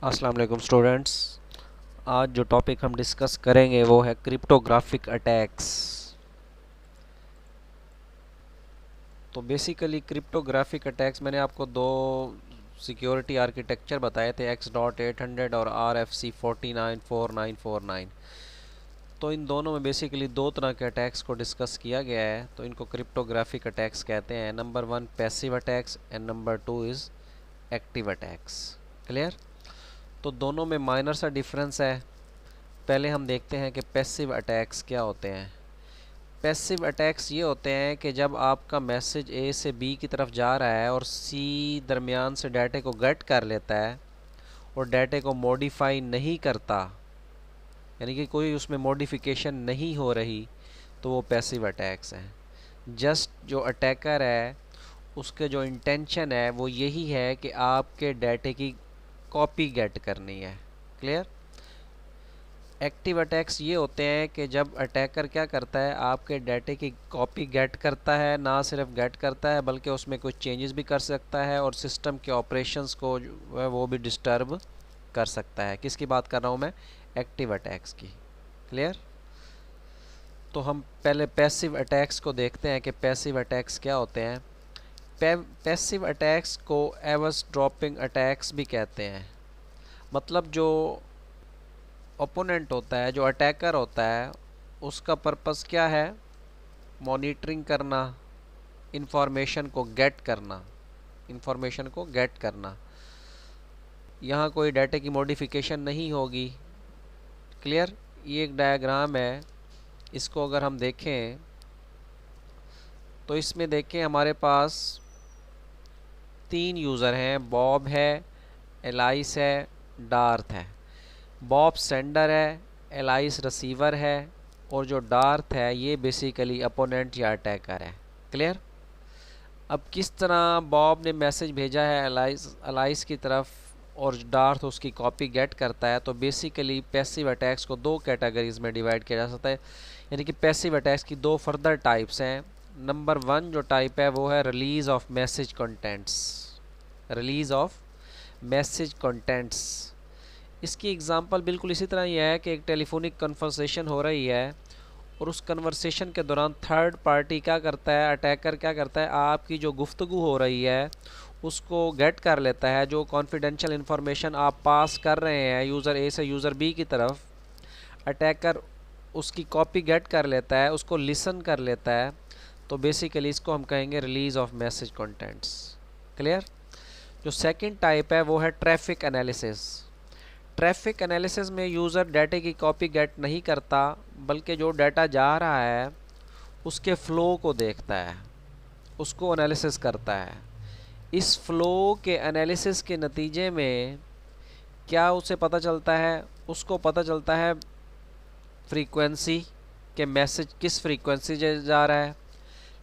अस्सलाम वालेकुम स्टूडेंट्स। आज जो टॉपिक हम डिस्कस करेंगे वो है क्रिप्टोग्राफिक अटैक्स। तो बेसिकली क्रिप्टोग्राफिक अटैक्स मैंने आपको दो सिक्योरिटी आर्किटेक्चर बताए थे, X.800 और RFC494949। तो इन दोनों में बेसिकली दो तरह के अटैक्स को डिस्कस किया गया है, तो इनको क्रिप्टोग्राफिक अटैक्स कहते हैं। Number 1 passive attacks and number 2 is active attacks. Clear? तो दोनों में माइनर सा डिफरेंस है। पहले हम देखते हैं कि पैसिव अटैक्स क्या होते हैं। पैसिव अटैक्स ये होते हैं कि जब आपका मैसेज ए से बी की तरफ जा रहा है और सी दरमियान से डाटे को गेट कर लेता है और डाटे को मॉडिफाई नहीं करता, यानी कि कोई उसमें मॉडिफिकेशन नहीं हो रही, तो वो पैसिव अटैक्स हैं। जस्ट जो अटैकर है उसके जो इंटेंशन है वो यही है कि आपके डाटे की कॉपी गेट करनी है। क्लियर? एक्टिव अटैक्स ये होते हैं कि जब अटैकर क्या करता है, आपके डाटे की कॉपी गेट करता है, ना सिर्फ गेट करता है बल्कि उसमें कुछ चेंजेस भी कर सकता है और सिस्टम के ऑपरेशंस को जो है वो भी डिस्टर्ब कर सकता है। किसकी बात कर रहा हूँ मैं? एक्टिव अटैक्स की। क्लियर? तो हम पहले पैसिव अटैक्स को देखते हैं कि पैसिव अटैक्स क्या होते हैं। पैसिव अटैक्स को एवस ड्रॉपिंग अटैक्स भी कहते हैं। मतलब जो ओपोनेंट होता है, जो अटैकर होता है, उसका पर्पस क्या है? मॉनिटरिंग करना, इंफॉर्मेशन को गेट करना, इंफॉर्मेशन को गेट करना। यहाँ कोई डाटा की मॉडिफिकेशन नहीं होगी। क्लियर? ये एक डायग्राम है, इसको अगर हम देखें तो इसमें देखें हमारे पास 3 यूज़र हैं, बॉब है, एलाइस है, डार्थ है। बॉब सेंडर है, एलाइस रिसीवर है और जो डार्थ है ये बेसिकली अपोनेंट या अटैकर है। क्लियर? अब किस तरह बॉब ने मैसेज भेजा है एलाइस की तरफ और डार्थ उसकी कॉपी गेट करता है, तो बेसिकली पैसिव अटैक्स को दो कैटेगरीज में डिवाइड किया जा सकता है। यानी कि पैसिव अटैक्स की दो फर्दर टाइप्स हैं। नंबर 1 जो टाइप है वो है release of message contents. Release of message contents, इसकी एग्जांपल बिल्कुल इसी तरह ही है कि एक टेलीफोनिक कन्वर्सेशन हो रही है और उस कन्वर्सेशन के दौरान थर्ड पार्टी क्या करता है, अटैकर क्या करता है, आपकी जो गुफ्तगू हो रही है उसको गेट कर लेता है। जो कॉन्फिडेंशियल इन्फॉर्मेशन आप पास कर रहे हैं यूज़र ए से यूज़र बी की तरफ, अटैकर उसकी कॉपी गेट कर लेता है, उसको लिसन कर लेता है। तो बेसिकली इसको हम कहेंगे release of message contents. Clear? जो सेकंड टाइप है वो है ट्रैफिक एनालिसिस। ट्रैफिक एनालिसिस में यूज़र डाटे की कॉपी गेट नहीं करता बल्कि जो डाटा जा रहा है उसके फ़्लो को देखता है, उसको एनालिसिस करता है। इस फ़्लो के एनालिसिस के नतीजे में क्या उसे पता चलता है? उसको पता चलता है फ्रीक्वेंसी के मैसेज किस फ्रीक्वेंसी से जा रहा है,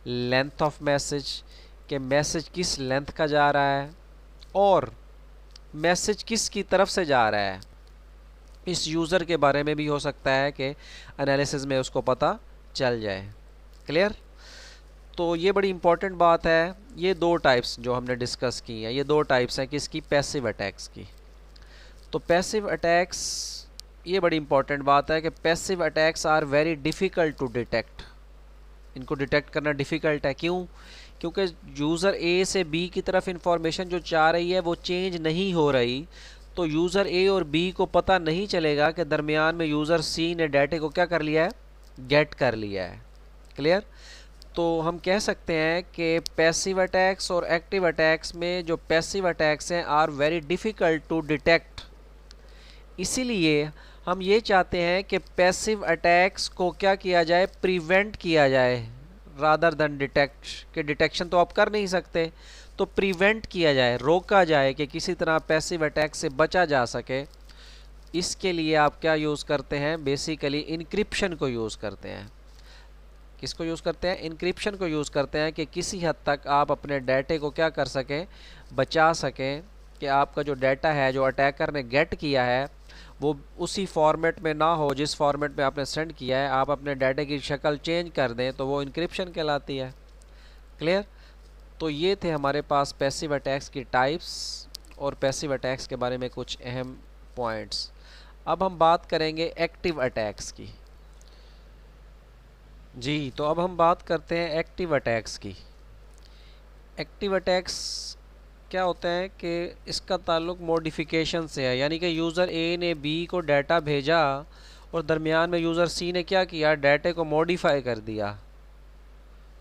लेंथ ऑफ मैसेज के मैसेज किस लेंथ का जा रहा है और मैसेज किस की तरफ से जा रहा है। इस यूज़र के बारे में भी हो सकता है कि एनालिसिस में उसको पता चल जाए। क्लियर? तो ये बड़ी इंपॉर्टेंट बात है। ये दो टाइप्स जो हमने डिस्कस की हैं, ये दो टाइप्स हैं किसकी? पैसिव अटैक्स की। तो पैसिव अटैक्स, ये बड़ी इंपॉर्टेंट बात है कि passive attacks are very difficult to detect. इनको डिटेक्ट करना डिफ़िकल्ट है। क्यों? क्योंकि यूज़र ए से बी की तरफ इंफॉर्मेशन जो चाह रही है वो चेंज नहीं हो रही, तो यूज़र ए और बी को पता नहीं चलेगा कि दरमियान में यूज़र सी ने डाटे को क्या कर लिया है? गेट कर लिया है। क्लियर? तो हम कह सकते हैं कि पैसिव अटैक्स और एक्टिव अटैक्स में जो पैसिव अटैक्स हैं are very difficult to detect. इसीलिए हम ये चाहते हैं कि पैसिव अटैक्स को क्या किया जाए? प्रिवेंट किया जाए रादर देन डिटेक्ट। कि डिटेक्शन तो आप कर नहीं सकते, तो प्रिवेंट किया जाए, रोका जाए कि किसी तरह पैसिव अटैक से बचा जा सके। इसके लिए आप क्या यूज़ करते हैं? बेसिकली इनक्रिप्शन को यूज़ करते हैं। किसको यूज़ करते हैं? इनक्रिप्शन को यूज़ करते हैं कि किसी हद तक आप अपने डाटे को क्या कर सकें? बचा सकें कि आपका जो डाटा है जो अटैकर ने गेट किया है वो उसी फॉर्मेट में ना हो जिस फॉर्मेट में आपने सेंड किया है। आप अपने डाटे की शक्ल चेंज कर दें तो वो इनक्रिप्शन कहलाती है। क्लियर? तो ये थे हमारे पास पैसिव अटैक्स की टाइप्स और पैसिव अटैक्स के बारे में कुछ अहम पॉइंट्स। अब हम बात करेंगे एक्टिव अटैक्स की। जी, तो अब हम बात करते हैं एक्टिव अटैक्स की। एक्टिव अटैक्स क्या होते हैं कि इसका ताल्लुक मॉडिफिकेशन से है, यानी कि यूज़र ए ने बी को डाटा भेजा और दरमियान में यूज़र सी ने क्या किया, डाटे को मॉडिफाई कर दिया,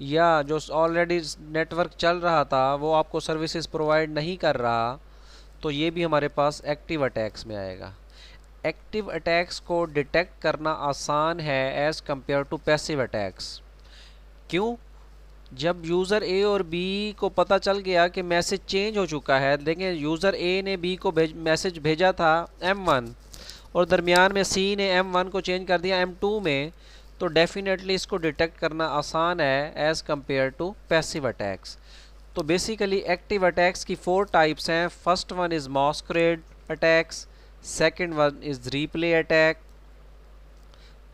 या जो ऑलरेडी नेटवर्क चल रहा था वो आपको सर्विसेज प्रोवाइड नहीं कर रहा, तो ये भी हमारे पास एक्टिव अटैक्स में आएगा। एक्टिव अटैक्स को डिटेक्ट करना आसान है as compare to passive attacks. क्यों? जब यूज़र ए और बी को पता चल गया कि मैसेज चेंज हो चुका है, देखें यूज़र ए ने बी को मैसेज भेजा था M1 और दरमियान में सी ने M1 को चेंज कर दिया M2 में, तो डेफिनेटली इसको डिटेक्ट करना आसान है as compare to passive attacks. तो बेसिकली एक्टिव अटैक्स की 4 टाइप्स हैं। First one is masquerade attacks, second one is replay attack,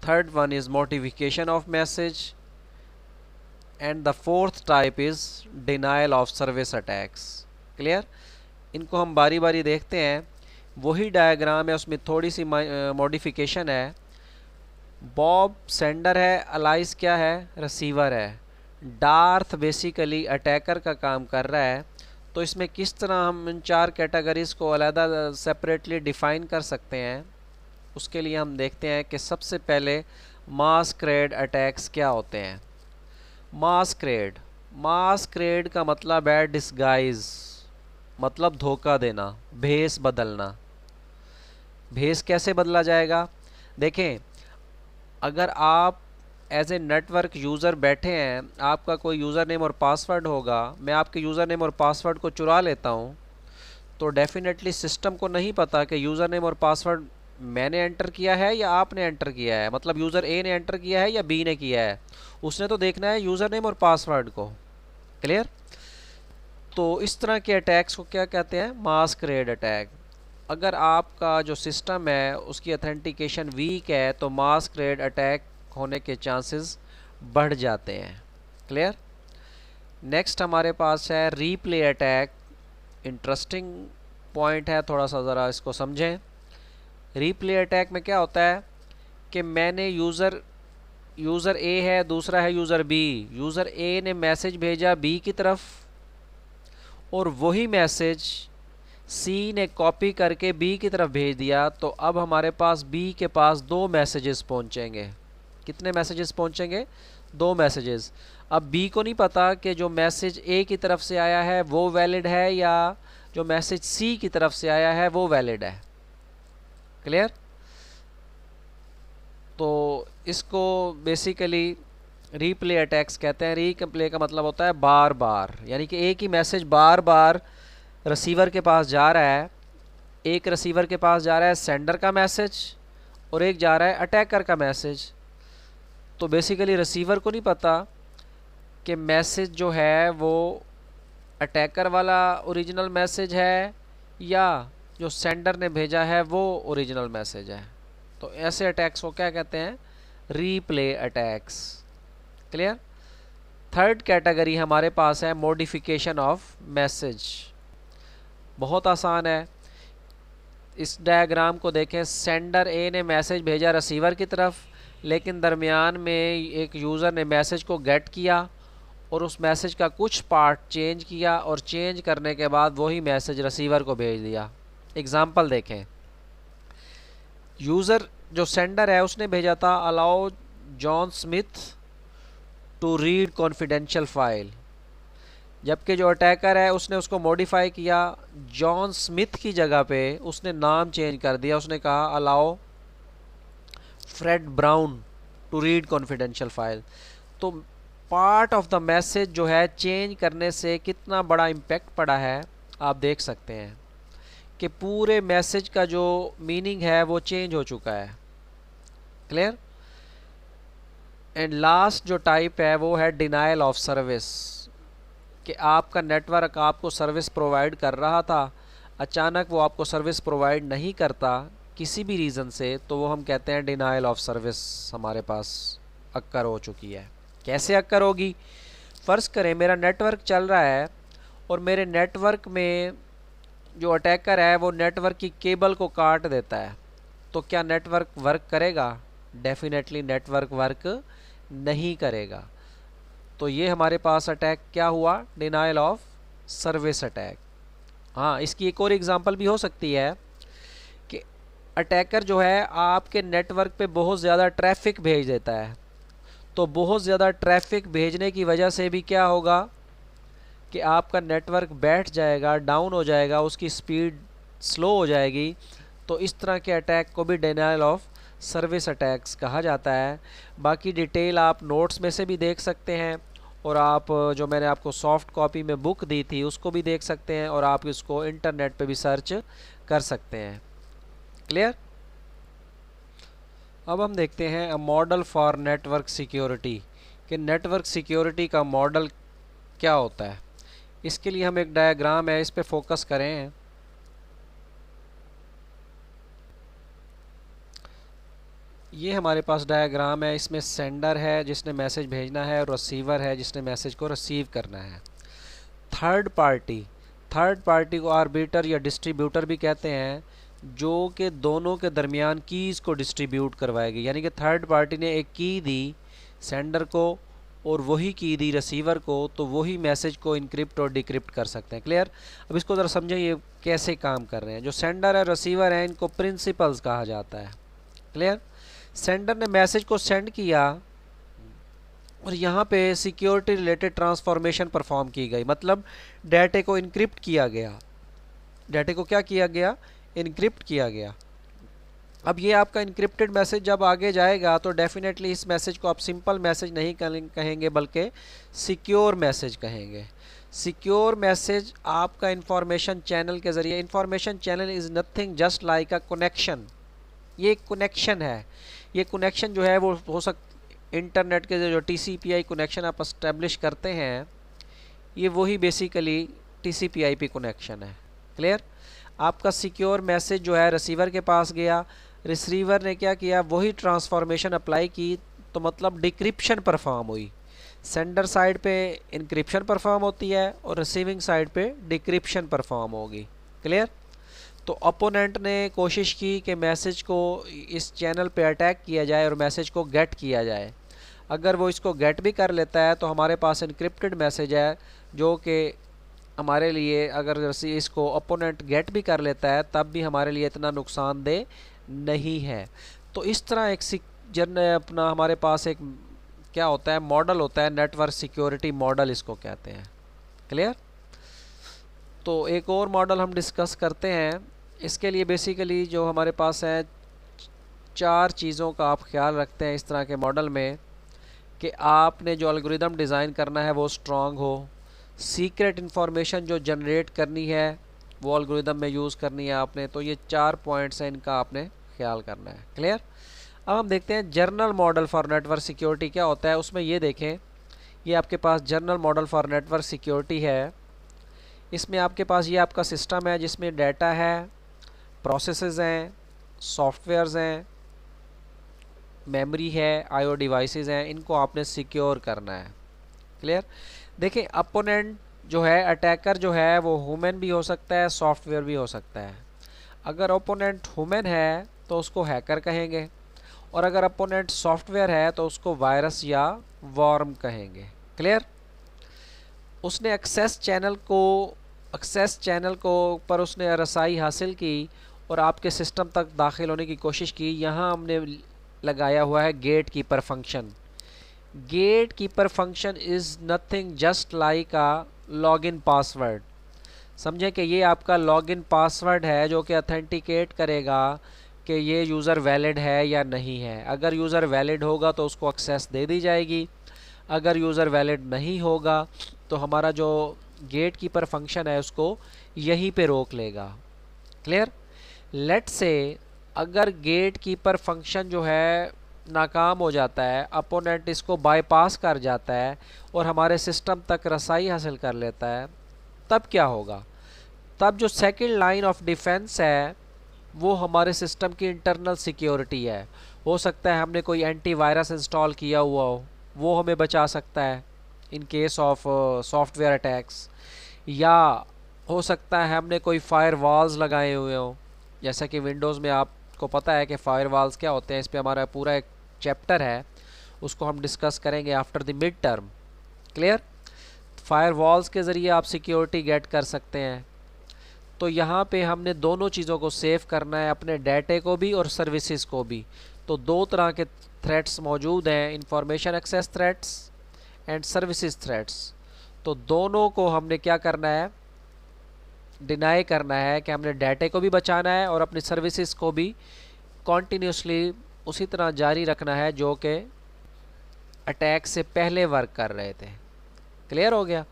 third one is modification of message, and the fourth type is denial of service attacks. Clear? इनको हम बारी बारी देखते हैं। वही डायग्राम है, उसमें थोड़ी सी मॉडिफिकेशन है। बॉब सेंडर है, अलाइस क्या है, रिसीवर है। डार्थ बेसिकली अटैकर का काम कर रहा है। तो इसमें किस तरह हम इन 4 कैटेगरीज़ को अलहदा सेपरेटली डिफ़ाइन कर सकते हैं, उसके लिए हम देखते हैं कि सबसे पहले मास्करेड अटैक्स क्या होते हैं। मास्करेड का मतलब है डिस्गाइज, मतलब धोखा देना, भेस बदलना। भेस कैसे बदला जाएगा? देखें, अगर आप एज ए नेटवर्क यूज़र बैठे हैं, आपका कोई यूज़र नेम और पासवर्ड होगा, मैं आपके यूज़र नेम और पासवर्ड को चुरा लेता हूँ, तो डेफिनेटली सिस्टम को नहीं पता कि यूज़र नेम और पासवर्ड मैंने एंटर किया है या आपने एंटर किया है, मतलब यूज़र ए ने एंटर किया है या बी ने किया है। उसने तो देखना है यूज़र नेम और पासवर्ड को। क्लियर? तो इस तरह के अटैक्स को क्या कहते हैं? Masquerade attack. अगर आपका जो सिस्टम है उसकी ऑथेंटिकेशन वीक है तो मास्करेड अटैक होने के चांसेस बढ़ जाते हैं। क्लियर? नेक्स्ट हमारे पास है रीप्ले अटैक। इंटरेस्टिंग पॉइंट है, थोड़ा सा ज़रा इसको समझें। रीप्ले अटैक में क्या होता है कि मैंने यूज़र ए है, दूसरा है यूज़र बी। यूज़र ए ने मैसेज भेजा बी की तरफ और वही मैसेज सी ने कॉपी करके बी की तरफ भेज दिया, तो अब हमारे पास बी के पास 2 मैसेजेस पहुंचेंगे। कितने मैसेजेस पहुंचेंगे? 2 मैसेजेस। अब बी को नहीं पता कि जो मैसेज ए की तरफ से आया है वो वैलिड है या जो मैसेज सी की तरफ से आया है वो वैलिड है। क्लियर? तो इसको बेसिकली रीप्ले अटैक्स कहते हैं। रीप्ले का मतलब होता है बार बार, यानी कि एक ही मैसेज बार बार रिसीवर के पास जा रहा है। एक रिसीवर के पास जा रहा है सेंडर का मैसेज और एक जा रहा है अटैकर का मैसेज। तो बेसिकली रिसीवर को नहीं पता कि मैसेज जो है वो अटैकर वाला ओरिजिनल मैसेज है या जो सेंडर ने भेजा है वो ओरिजिनल मैसेज है। तो ऐसे अटैक्स को क्या कहते हैं? Replay attacks. Clear? Third category हमारे पास है मॉडिफिकेशन ऑफ मैसेज। बहुत आसान है। इस डायग्राम को देखें, सेंडर ए ने मैसेज भेजा रिसीवर की तरफ, लेकिन दरमियान में एक यूज़र ने मैसेज को गेट किया और उस मैसेज का कुछ पार्ट चेंज किया और चेंज करने के बाद वही मैसेज रिसीवर को भेज दिया। एग्जाम्पल देखें, यूज़र जो सेंडर है उसने भेजा था allow John Smith to read confidential file, जबकि जो अटैकर है उसने उसको मॉडिफाई किया। जॉन स्मिथ की जगह पे उसने नाम चेंज कर दिया, उसने कहा allow Fred Brown to read confidential file. तो पार्ट ऑफ द मैसेज जो है चेंज करने से कितना बड़ा इम्पैक्ट पड़ा है आप देख सकते हैं कि पूरे मैसेज का जो मीनिंग है वो चेंज हो चुका है। क्लियर? एंड लास्ट जो टाइप है वो है डिनायल ऑफ सर्विस, कि आपका नेटवर्क आपको सर्विस प्रोवाइड कर रहा था, अचानक वो आपको सर्विस प्रोवाइड नहीं करता किसी भी रीज़न से, तो वो हम कहते हैं डिनायल ऑफ सर्विस हमारे पास अक्कर हो चुकी है। कैसे अक्कर होगी? फ़र्ज़ करें मेरा नेटवर्क चल रहा है और मेरे नेटवर्क में जो अटैकर है वो नेटवर्क की केबल को काट देता है, तो क्या नेटवर्क वर्क करेगा? डेफिनेटली नेटवर्क वर्क नहीं करेगा। तो ये हमारे पास अटैक क्या हुआ? Denial of service attack. हाँ, इसकी एक और एग्जांपल भी हो सकती है कि अटैकर जो है आपके नेटवर्क पे बहुत ज़्यादा ट्रैफिक भेज देता है, तो बहुत ज़्यादा ट्रैफिक भेजने की वजह से भी क्या होगा कि आपका नेटवर्क बैठ जाएगा, डाउन हो जाएगा, उसकी स्पीड स्लो हो जाएगी। तो इस तरह के अटैक को भी डिनायल ऑफ सर्विस अटैक्स कहा जाता है। बाकी डिटेल आप नोट्स में से भी देख सकते हैं, और आप जो मैंने आपको सॉफ्ट कॉपी में बुक दी थी उसको भी देख सकते हैं, और आप इसको इंटरनेट पे भी सर्च कर सकते हैं। क्लियर? अब हम देखते हैं a model for network security, कि नेटवर्क सिक्योरिटी का मॉडल क्या होता है। इसके लिए हम एक डायग्राम है, इस पे फोकस करें। ये हमारे पास डायग्राम है, इसमें सेंडर है जिसने मैसेज भेजना है, और रिसीवर है जिसने मैसेज को रिसीव करना है। थर्ड पार्टी को आर्बिटर या डिस्ट्रीब्यूटर भी कहते हैं, जो कि दोनों के दरमियान कीज़ को डिस्ट्रीब्यूट करवाएगी। यानी कि थर्ड पार्टी ने एक की दी सेंडर को और वही की दी रिसीवर को, तो वही मैसेज को इनक्रिप्ट और डिक्रिप्ट कर सकते हैं। क्लियर? अब इसको ज़रा समझें ये कैसे काम कर रहे हैं। जो सेंडर है रिसीवर है, इनको प्रिंसिपल्स कहा जाता है। क्लियर? सेंडर ने मैसेज को सेंड किया और यहाँ पे सिक्योरिटी रिलेटेड ट्रांसफॉर्मेशन परफॉर्म की गई, मतलब डाटे को इनक्रिप्ट किया गया। डाटे को क्या किया गया? इनक्रिप्ट किया गया। अब ये आपका इनक्रिप्टेड मैसेज जब आगे जाएगा तो डेफिनेटली इस मैसेज को आप सिंपल मैसेज नहीं कहेंगे बल्कि सिक्योर मैसेज कहेंगे। सिक्योर मैसेज आपका इंफॉर्मेशन चैनल के ज़रिए, information channel is nothing just like a connection. ये एक कनेक्शन है। ये कनेक्शन जो है वो हो इंटरनेट के जो TCP/IP कनेक्शन आप इस्टेब्लिश करते हैं, ये वही बेसिकली TCP/IP कनेक्शन है। क्लियर? आपका सिक्योर मैसेज जो है रिसीवर के पास गया, रिसीवर ने क्या किया? वही ट्रांसफॉर्मेशन अप्लाई की, तो मतलब डिक्रिप्शन परफॉर्म हुई। सेंडर साइड पे इनक्रिप्शन परफॉर्म होती है और रिसीविंग साइड पे डिक्रिप्शन परफॉर्म होगी। क्लियर? तो अपोनेंट ने कोशिश की कि मैसेज को इस चैनल पे अटैक किया जाए और मैसेज को गेट किया जाए। अगर वो इसको गेट भी कर लेता है तो हमारे पास इनक्रिप्टेड मैसेज है, जो कि हमारे लिए, अगर इसको अपोनेंट गेट भी कर लेता है तब भी हमारे लिए इतना नुकसानदेह नहीं है। तो इस तरह एक अपना हमारे पास एक क्या होता है? मॉडल होता है, नेटवर्क सिक्योरिटी मॉडल इसको कहते हैं। क्लियर? तो एक और मॉडल हम डिस्कस करते हैं। इसके लिए बेसिकली जो हमारे पास है, 4 चीज़ों का आप ख्याल रखते हैं इस तरह के मॉडल में, कि आपने जो एल्गोरिदम डिज़ाइन करना है वो स्ट्रॉन्ग हो, सीक्रेट इन्फॉर्मेशन जो जनरेट करनी है वो एल्गोरिदम में यूज़ करनी है आपने। तो ये 4 पॉइंट्स हैं, इनका आपने ख्याल करना है। क्लियर? अब हम देखते हैं journal model for network security क्या होता है। उसमें ये देखें, ये आपके पास journal model for network security है। इसमें आपके पास ये आपका सिस्टम है जिसमें डाटा है, प्रोसेसेस हैं, सॉफ्टवेयर्स हैं, मेमोरी है, IO डिवाइसेस हैं, इनको आपने सिक्योर करना है। क्लियर? देखिए, अपोनेंट जो है, अटैकर जो है, वो ह्यूमन भी हो सकता है, सॉफ्टवेयर भी हो सकता है। अगर अपोनेंट ह्यूमन है तो उसको हैकर कहेंगे, और अगर अपोनेंट सॉफ्टवेयर है तो उसको वायरस या वॉर्म कहेंगे। क्लियर? उसने एक्सेस चैनल को पर उसने रसाई हासिल की और आपके सिस्टम तक दाखिल होने की कोशिश की। यहाँ हमने लगाया हुआ है gate keeper function. Gate keeper function is nothing just like a login password. समझें कि ये आपका लॉगिन पासवर्ड है जो कि अथेंटिकेट करेगा कि ये यूज़र वैलिड है या नहीं है। अगर यूज़र वैलिड होगा तो उसको एक्सेस दे दी जाएगी, अगर यूज़र वैलिड नहीं होगा तो हमारा जो गेट कीपर फंक्शन है उसको यहीं पे रोक लेगा। क्लियर? लेट्स से अगर गेट कीपर फंक्शन जो है नाकाम हो जाता है, अपोनेंट इसको बाईपास कर जाता है और हमारे सिस्टम तक रसाई हासिल कर लेता है, तब क्या होगा? तब जो सेकंड लाइन ऑफ डिफेंस है वो हमारे सिस्टम की इंटरनल सिक्योरिटी है। हो सकता है हमने कोई एंटीवायरस इंस्टॉल किया हुआ हो, वो हमें बचा सकता है in case of software attacks, या हो सकता है हमने कोई फायर वॉल्स लगाए हुए हों, जैसा कि विंडोज़ में आपको पता है कि फायर वॉल्स क्या होते हैं। इस पे हमारा पूरा एक चैप्टर है, उसको हम डिस्कस करेंगे after the mid term. Clear? Fire walls के ज़रिए आप सिक्योरिटी गेट कर सकते हैं। तो यहाँ पे हमने दोनों चीज़ों को सेव करना है, अपने डाटे को भी और सर्विसेज को भी। तो दो तरह के थ्रेट्स मौजूद हैं, information access threats and services threats. तो दोनों को हमने क्या करना है, डिनाई करना है कि हमने डाटे को भी बचाना है और अपनी सर्विसेज को भी कॉन्टीन्यूसली उसी तरह जारी रखना है जो कि अटैक से पहले वर्क कर रहे थे। क्लियर हो गया?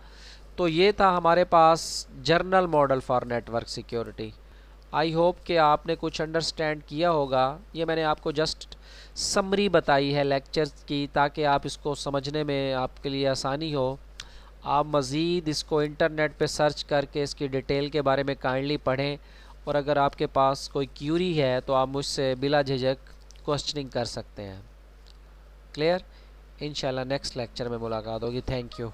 तो ये था हमारे पास journal model for network security. I hope कि आपने कुछ अंडरस्टैंड किया होगा। ये मैंने आपको जस्ट समरी बताई है लेक्चर्स की, ताकि आप इसको समझने में आपके लिए आसानी हो। आप मज़ीद इसको इंटरनेट पे सर्च करके इसकी डिटेल के बारे में काइंडली पढ़ें, और अगर आपके पास कोई क्यूरी है तो आप मुझसे बिला झिझक क्वेश्चनिंग कर सकते हैं। क्लियर? इंशाल्लाह नेक्स्ट लेक्चर में मुलाकात होगी। Thank you.